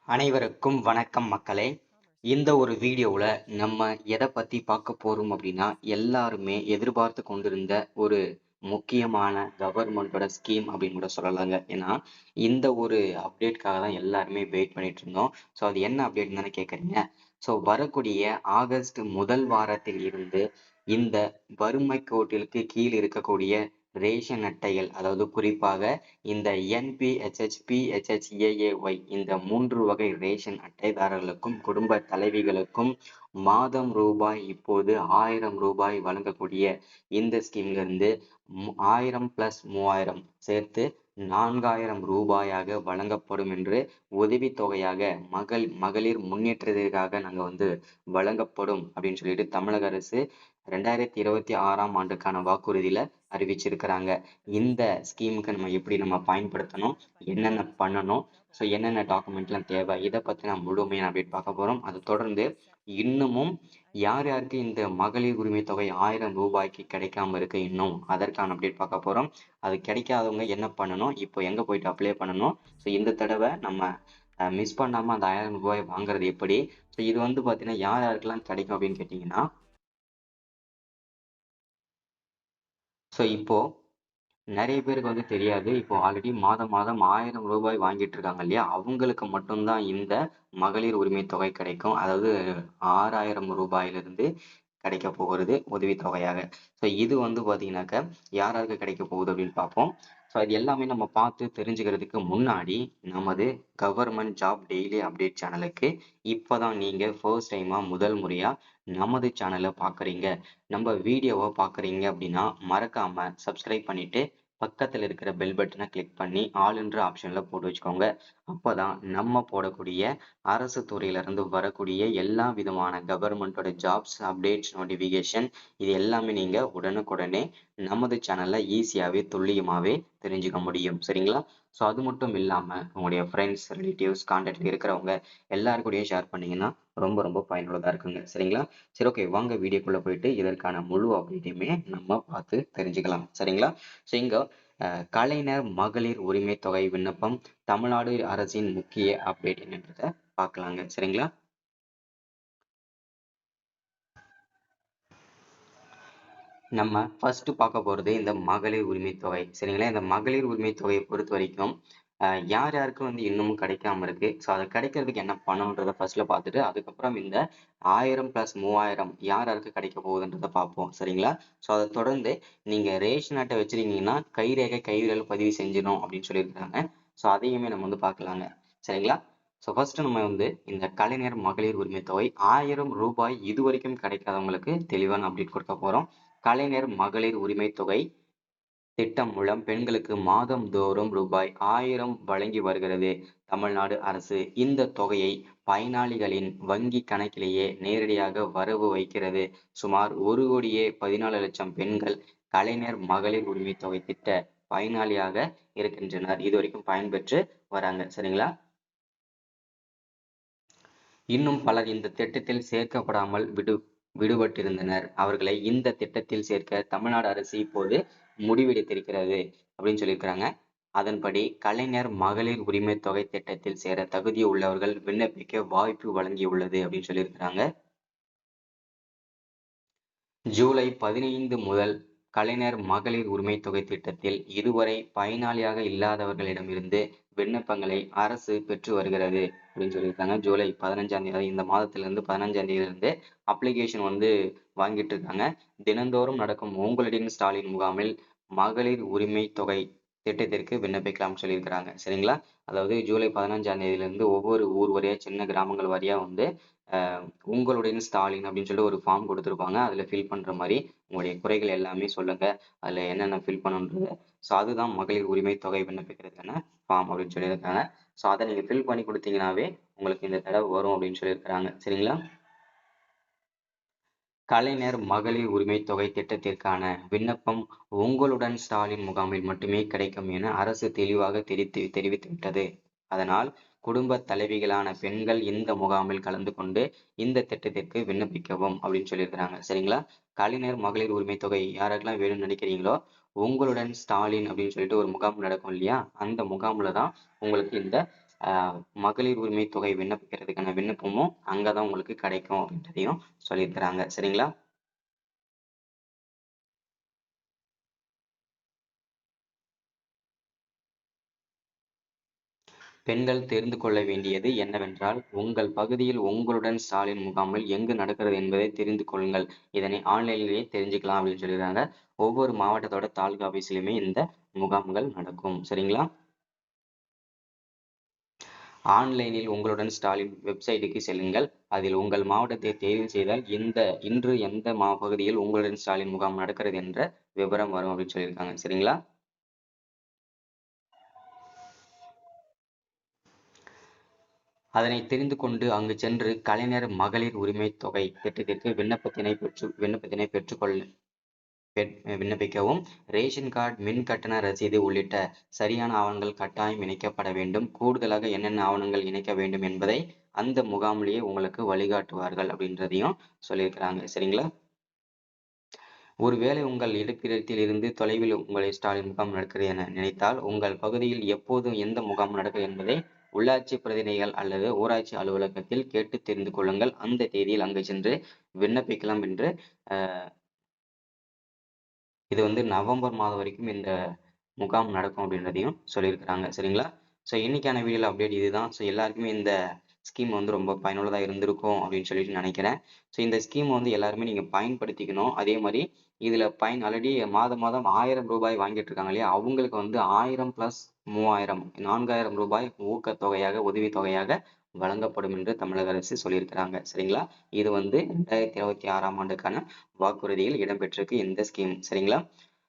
அனைவருக்கும் வணக்கம் மக்களே. இந்த ஒரு வீடியோவில் நம்ம எதை பற்றி பார்க்க போகிறோம் அப்படின்னா, எல்லாருமே எதிர்பார்த்து கொண்டிருந்த ஒரு முக்கியமான கவர்மெண்ட்டோட ஸ்கீம் அப்படின்னு கூட சொல்லலாங்க. ஏன்னா இந்த ஒரு அப்டேட்காக தான் எல்லாருமே வெயிட் பண்ணிட்டு இருந்தோம். ஸோ அது என்ன அப்டேட் தானே கேட்குறீங்க. ஸோ வரக்கூடிய ஆகஸ்ட் முதல் வாரத்தில் இருந்து இந்த வறுமை கோட்டிற்கு கீழ் இருக்கக்கூடிய ரேஷன் அட்டைகள், அதாவது குறிப்பாக இந்த என்பிஹெச்ஹெச், பிஹெச்ஹெச்ஏஏஒய் இந்த 3 வகை ரேஷன் அட்டைதாரர்களுக்கும் குடும்ப தலைவிகளுக்கும் மாதம் ரூபாய் இப்போது 1000 ரூபாய் வழங்கக்கூடிய இந்த ஸ்கீம்ல இருந்து 1000 + 3000 சேர்த்து 4000 ரூபாயாக வழங்கப்படும் என்று உதவித்தொகையாக மகளிர் முன்னேற்றத்திற்காக நாங்கள் வழங்கப்படும் அப்படின்னு சொல்லிட்டு தமிழக அரசு 2026ஆம் ஆண்டுக்கான வாக்குறுதியில அறிவிச்சிருக்கிறாங்க. இந்த ஸ்கீமுக்கு நம்ம எப்படி பயன்படுத்தணும், என்னென்ன பண்ணணும், ஸோ என்னென்ன டாக்குமெண்ட்லாம் தேவை, இதை பற்றி நான் முழுமையாக அப்டேட் பார்க்க போகிறோம். அதை தொடர்ந்து இன்னமும் யார் யாருக்கு இந்த மகளிர் உரிமை தொகை 1000 ரூபாய்க்கு கிடைக்காம இருக்கு, இன்னும் அதற்கான அப்டேட் பார்க்க போகிறோம். அது கிடைக்காதவங்க என்ன பண்ணணும், இப்போ எங்கே போயிட்டு அப்ளை பண்ணணும், ஸோ இந்த தடவை நம்ம மிஸ் பண்ணாமல் அந்த 1000 ரூபாய் வாங்குறது எப்படி, ஸோ இது பார்த்தீங்கன்னா யார் யாருக்கெல்லாம் கிடைக்கும் அப்படின்னு கேட்டிங்கன்னா, ஸோ இப்போ நிறைய பேருக்கு தெரியாது. இப்போ ஆல்ரெடி மாதம் மாதம் 1000 ரூபாய் வாங்கிட்டு இருக்காங்க இல்லையா, அவங்களுக்கு மட்டும்தான் இந்த மகளிர் உரிமை தொகை கிடைக்கும். அதாவது 6000 ரூபாயிலிருந்து கிடைக்க போகிறது உதவித்தொகையாக. ஸோ இது பார்த்தீங்கன்னாக்க யார் யாருக்கு கிடைக்க போகுது அப்படின்னு பார்ப்போம். ஸோ இது எல்லாமே நம்ம பார்த்து தெரிஞ்சுக்கிறதுக்கு முன்னாடி நமது கவர்மெண்ட் ஜாப் டெய்லி அப்டேட் சேனலுக்கு இப்போதான் நீங்கள் ஃபர்ஸ்ட் டைமாக முதல் முறையாக நமது சேனலை பார்க்குறீங்க, நம்ம வீடியோவை பார்க்குறீங்க அப்படின்னா மறக்காமல் சப்ஸ்கிரைப் பண்ணிவிட்டு பக்கத்தில் இருக்கிற பெல் பட்டனை கிளிக் பண்ணி ஆல் என்ற ஆப்ஷனில் போட்டு வச்சுக்கோங்க. அப்போதான் நம்ம போடக்கூடிய அரசு துறையிலிருந்து வரக்கூடிய எல்லா விதமான கவர்மெண்ட்டோட ஜாப்ஸ் அப்டேட்ஸ் நோட்டிஃபிகேஷன் இது எல்லாமே நீங்கள் உடனுக்குடனே நமது சேனலில் ஈஸியாகவே துல்லியமாகவே தெரிஞ்சுக்க முடியும். சரிங்களா? ஸோ அது மட்டும் இல்லாமல் உங்களுடைய ஃப்ரெண்ட்ஸ், ரிலேட்டிவ்ஸ், கான்டாக்டில் இருக்கிறவங்க எல்லாருக்கூடையும் ஷேர் பண்ணிங்கன்னா ரொம்ப ரொம்ப பயனுள்ளதாக இருக்குங்க. சரிங்களா? சரி, ஓகே, வாங்க வீடியோக்குள்ளே போயிட்டு இதற்கான முழு அப்டேட்டையுமே நம்ம பார்த்து தெரிஞ்சுக்கலாம். சரிங்களா? ஸோ இங்கே கலைஞர் மகளிர் உரிமை தொகை விண்ணப்பம் தமிழ்நாடு அரசின் முக்கிய அப்டேட் என்னன்றதை பார்க்கலாங்க. சரிங்களா? நம்ம ஃபர்ஸ்ட் பார்க்க போகிறது இந்த மகளிர் உரிமை தொகை. சரிங்களா? இந்த மகளிர் உரிமை தொகையை பொறுத்த வரைக்கும் யார் யாருக்கு இன்னமும் கிடைக்காம இருக்கு, ஸோ அதை கிடைக்கிறதுக்கு என்ன பண்ணணுன்றதை ஃபர்ஸ்ட்ல பார்த்துட்டு அதுக்கப்புறம் இந்த 1000 + 3000 யார் யாருக்கு கிடைக்க போகுதுன்றதை பார்ப்போம். சரிங்களா? ஸோ அதை தொடர்ந்து நீங்கள் ரேஷன் அட்டை வச்சிருக்கீங்கன்னா கைரேகை கைவிரல் பதிவு செஞ்சிடணும் அப்படின்னு சொல்லியிருக்காங்க. ஸோ அதையுமே நம்ம பார்க்கலாங்க. சரிங்களா? ஸோ ஃபர்ஸ்ட் நம்ம இந்த கலைஞர் மகளிர் உரிமை தொகை 1000 ரூபாய் இதுவரைக்கும் கிடைக்காதவங்களுக்கு தெளிவான அப்டேட் கொடுக்க போகிறோம். கலைஞர் மகளிர் உரிமை தொகை திட்டம் மூலம் பெண்களுக்கு மாதம்தோறும் ரூபாய் 1000 வழங்கி வருகிறது தமிழ்நாடு அரசு. இந்த தொகையை பயனாளிகளின் வங்கி கணக்கிலேயே நேரடியாக வரவு வைக்கிறது. சுமார் 1,14,00,000 பெண்கள் கலைஞர் மகளிர் உரிமை தொகை திட்ட பயனாளியாக இருக்கின்றனர். இது வரைக்கும் பயன்பெற்று வராங்க. சரிங்களா? இன்னும் பலர் இந்த திட்டத்தில் சேர்க்கப்படாமல் விடுபட்டிருந்தனர். அவர்களை இந்த திட்டத்தில் சேர்க்க தமிழ்நாடு அரசு இப்போது முடிவெடுத்திருக்கிறது அப்படின்னு சொல்லியிருக்கிறாங்க. அதன்படி கலைஞர் மகளிர் உரிமை தொகை திட்டத்தில் சேர தகுதி உள்ளவர்கள் விண்ணப்பிக்க வாய்ப்பு வழங்கியுள்ளது அப்படின்னு சொல்லியிருக்கிறாங்க. ஜூலை 15 முதல் கலைஞர் மகளிர் உரிமை தொகை திட்டத்தில் இதுவரை பயனாளியாக இல்லாதவர்களிடமிருந்து விண்ணப்பங்களை அரசு பெற்று வருகிறது அப்படின்னு சொல்லியிருக்காங்க. ஜூலை 15ஆம் தேதி, இந்த மாதத்திலிருந்து 15ஆம் தேதியிலிருந்து அப்ளிகேஷன் வாங்கிட்டு இருக்காங்க. தினந்தோறும் நடக்கும் உங்களுடன் ஸ்டாலின் முகாமில் மகளிர் உரிமை தொகை திட்டத்திற்கு விண்ணப்பிக்கலாம் சொல்லியிருக்கிறாங்க. சரிங்களா? அதாவது ஜூலை 15ஆம் தேதியிலிருந்து ஒவ்வொரு ஊர் வரையா, சின்ன கிராமங்கள் வரையா உங்களுடன் ஸ்டாலின் அப்படின்னு சொல்லிட்டு ஒரு ஃபார்ம் கொடுத்துருப்பாங்க. அதில் ஃபில் பண்ணுற மாதிரி உங்களுடைய குறைகள் எல்லாமே சொல்லுங்க, அதில் என்னென்ன ஃபில் பண்ணணுன்றது. ஸோ அதுதான் மகளிர் உரிமை தொகை விண்ணப்பிக்கிறதுக்கான ஃபார்ம் அப்படின்னு சொல்லியிருக்காங்க. ஸோ அதை நீங்கள் ஃபில் பண்ணி கொடுத்தீங்கன்னாவே உங்களுக்கு இந்த தடவை வரும் அப்படின்னு சொல்லியிருக்கிறாங்க. சரிங்களா? கலைஞர் மகளிர் உரிமை தொகை திட்டத்திற்கான விண்ணப்பம் உங்களுடன் ஸ்டாலின் முகாமில் மட்டுமே கிடைக்கும் என அரசு தெளிவாக தெரிவித்துவிட்டது. அதனால் குடும்ப தலைவிகளான பெண்கள் இந்த முகாமில் கலந்து கொண்டு இந்த திட்டத்திற்கு விண்ணப்பிக்கவும் அப்படின்னு சொல்லியிருக்கிறாங்க. சரிங்களா? கலைஞர் மகளிர் உரிமை தொகை யாருக்கெல்லாம் வேணும்னு நினைக்கிறீங்களோ உங்களுடன் ஸ்டாலின் அப்படின்னு சொல்லிட்டு ஒரு முகாம் நடக்கும் இல்லையா, அந்த முகாமில் தான் உங்களுக்கு இந்த மகளிர் உரிமை தொகை விண்ணப்பிக்கிறதுக்கான விண்ணப்பமும் அங்கதான் உங்களுக்கு கிடைக்கும் அப்படின்றதையும் சொல்லியிருக்கிறாங்க. சரிங்களா? பெண்கள் தெரிந்து கொள்ள வேண்டியது என்னவென்றால், உங்கள் பகுதியில் உங்களுடன் ஸ்டாலின் முகாமில் எங்கு நடக்கிறது என்பதை தெரிந்து கொள்ளுங்கள். இதனை ஆன்லைனிலேயே தெரிஞ்சுக்கலாம் அப்படின்னு சொல்லியிருக்காங்க. ஒவ்வொரு மாவட்டத்தோட தாலுகா ஆபீஸ்லயுமே இந்த முகாம்கள் நடக்கும். சரிங்களா? ஆன்லைனில் உங்களுடன் ஸ்டாலின் வெப்சைட்டுக்கு செல்லுங்கள். அதில் உங்கள் மாவட்டத்தை தேர்வு செய்தால் இன்று எந்த பகுதியில் உங்களுடன் ஸ்டாலின் முகாம் நடக்கிறது என்ற விவரம் வரும் அப்படின்னு சொல்லியிருக்காங்க. சரிங்களா? அதனை தெரிந்து கொண்டு அங்கு சென்று கலைஞர் மகளிர் உரிமை தொகை திட்டத்திற்கு விண்ணப்பத்தினை பெற்றுக்கொள்ள விண்ணப்பிக்கவும். ரேஷன் கார்டு, மின் கட்டண ரசீது உள்ளிட்ட சரியான ஆவணங்கள் கட்டாயம் இணைக்கப்பட வேண்டும். கூடுதலாக என்னென்ன ஆவணங்கள் இணைக்க வேண்டும் என்பதை அந்த முகாமிலேயே உங்களுக்கு வழிகாட்டுவார்கள் அப்படின்றதையும் சொல்லியிருக்கிறாங்க. சரிங்களா? ஒருவேளை உங்கள் இருப்பிடத்தில் இருந்து தொலைவில் உங்களை ஸ்டாலின் முகாம் நடக்கிறது என நினைத்தால், உங்கள் பகுதியில் எப்போதும் எந்த முகாம் நடக்கும் என்பதை உள்ளாட்சி பிரதிநிதிகள் அல்லது ஊராட்சி அலுவலகத்தில் கேட்டு தெரிந்து கொள்ளுங்கள். அந்த தேதியில் அங்கு சென்று விண்ணப்பிக்கலாம் என்று இது நவம்பர் மாதம் வரைக்கும் இந்த முகாம் நடக்கும் அப்படின்றதையும் சொல்லியிருக்கிறாங்க. சரிங்களா? ஸோ இன்னைக்கான வீடியோல அப்டேட் இதுதான். ஸோ எல்லாருக்குமே இந்த ஸ்கீம் ரொம்ப பயனுள்ளதாக இருந்திருக்கும் அப்படின்னு சொல்லிட்டு நினைக்கிறேன். ஸோ இந்த ஸ்கீம் எல்லாருமே நீங்கள் பயன்படுத்திக்கணும். அதே மாதிரி இதில் ஆல்ரெடி மாதம் 1000 ரூபாய் வாங்கிட்டு இருக்காங்க இல்லையா, அவங்களுக்கு 1000 + 3000 4000 ரூபாய் ஊக்கத்தொகையாக உதவித்தொகையாக வழங்கப்படும் என்று தமிழக அரசு சொல்லியிருக்கிறாங்க. சரிங்களா? இது 2026ஆம் ஆண்டுக்கான வாக்குறுதியில் இடம்பெற்றிருக்கு இந்த ஸ்கீம். சரிங்களா?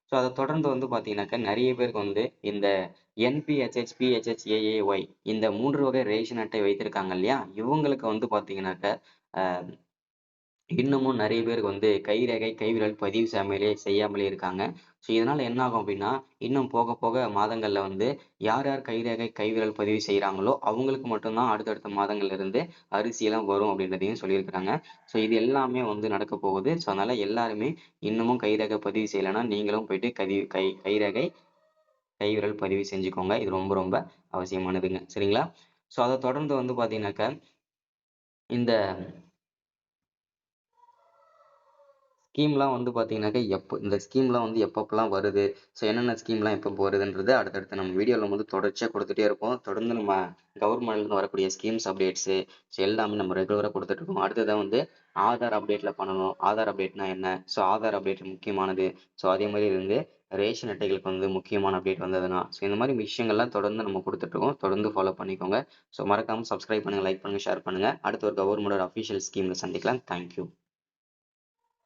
ஸோ அதை தொடர்ந்து பார்த்தீங்கன்னாக்கா நிறைய பேருக்கு இந்த என்பிஹெச்ஹெச், பிஹெச்ஹெச், ஏஏஒய் இந்த 3 வகை ரேஷன் அட்டை வைத்திருக்காங்க இல்லையா, இவங்களுக்கு பார்த்தீங்கன்னாக்கா இன்னமும் நிறைய பேருக்கு கைரேகை, கைவிரல் பதிவு செய்யாமலே இருக்காங்க. ஸோ இதனால என்ன ஆகும் அப்படின்னா, இன்னும் போக போக மாதங்கள்ல யார் யார் கைரேகை, கைவிரல் பதிவு செய்கிறாங்களோ அவங்களுக்கு மட்டும்தான் அடுத்தடுத்த மாதங்கள்ல இருந்து அரிசியெல்லாம் வரும் அப்படின்றதையும் சொல்லியிருக்கிறாங்க. ஸோ இது எல்லாமே நடக்க போகுது. ஸோ அதனால எல்லாருமே இன்னமும் கைரேகை பதிவு செய்யலைன்னா நீங்களும் போயிட்டு கைரேகை, கைவிரல் பதிவு செஞ்சுக்கோங்க. இது ரொம்ப ரொம்ப அவசியமானதுங்க. சரிங்களா? ஸோ அதை தொடர்ந்து பார்த்தீங்கன்னாக்கா இந்த ஸ்கீம்லாம் பார்த்தீங்கன்னாக்கா இந்த ஸ்கீம்லாம் எப்பப்பெல்லாம் வருது, ஸோ என்னென்ன ஸ்கீம்லாம் எப்போ வருதுன்றது அடுத்தடுத்து நம்ம வீடியோவில் தொடர்ச்சியாக கொடுத்துட்டே இருப்போம். தொடர்ந்து நம்ம கவர்மெண்ட்லேருந்து வரக்கூடிய ஸ்கீம்ஸ் அப்டேட்ஸு ஸோ எல்லாமே நம்ம ரெகுலராக கொடுத்துட்ருக்கோம். அடுத்ததான் ஆதார் அப்டேட்டில் பண்ணணும். ஆதார் அப்டேட்னா என்ன, ஸோ ஆதார் அப்டேட் முக்கியமானது. ஸோ அதே மாதிரி ரேஷன் அட்டைகளுக்கு முக்கியமான அப்டேட் வந்ததுன்னா, ஸோ இந்த மாதிரி விஷயங்கள்லாம் தொடர்ந்து நம்ம கொடுத்துட்ருக்கோம். தொடர்ந்து ஃபாலோ பண்ணிக்கோங்க. ஸோ மறக்காமல் சப்ஸ்கிரைப் பண்ணுங்கள், லைக் பண்ணுங்கள், ஷேர் பண்ணுங்கள். அடுத்த ஒரு கவர்மெண்டோட அஃபிஷியல் ஸ்கீமில் சந்திக்கலாம். தேங்க்யூ.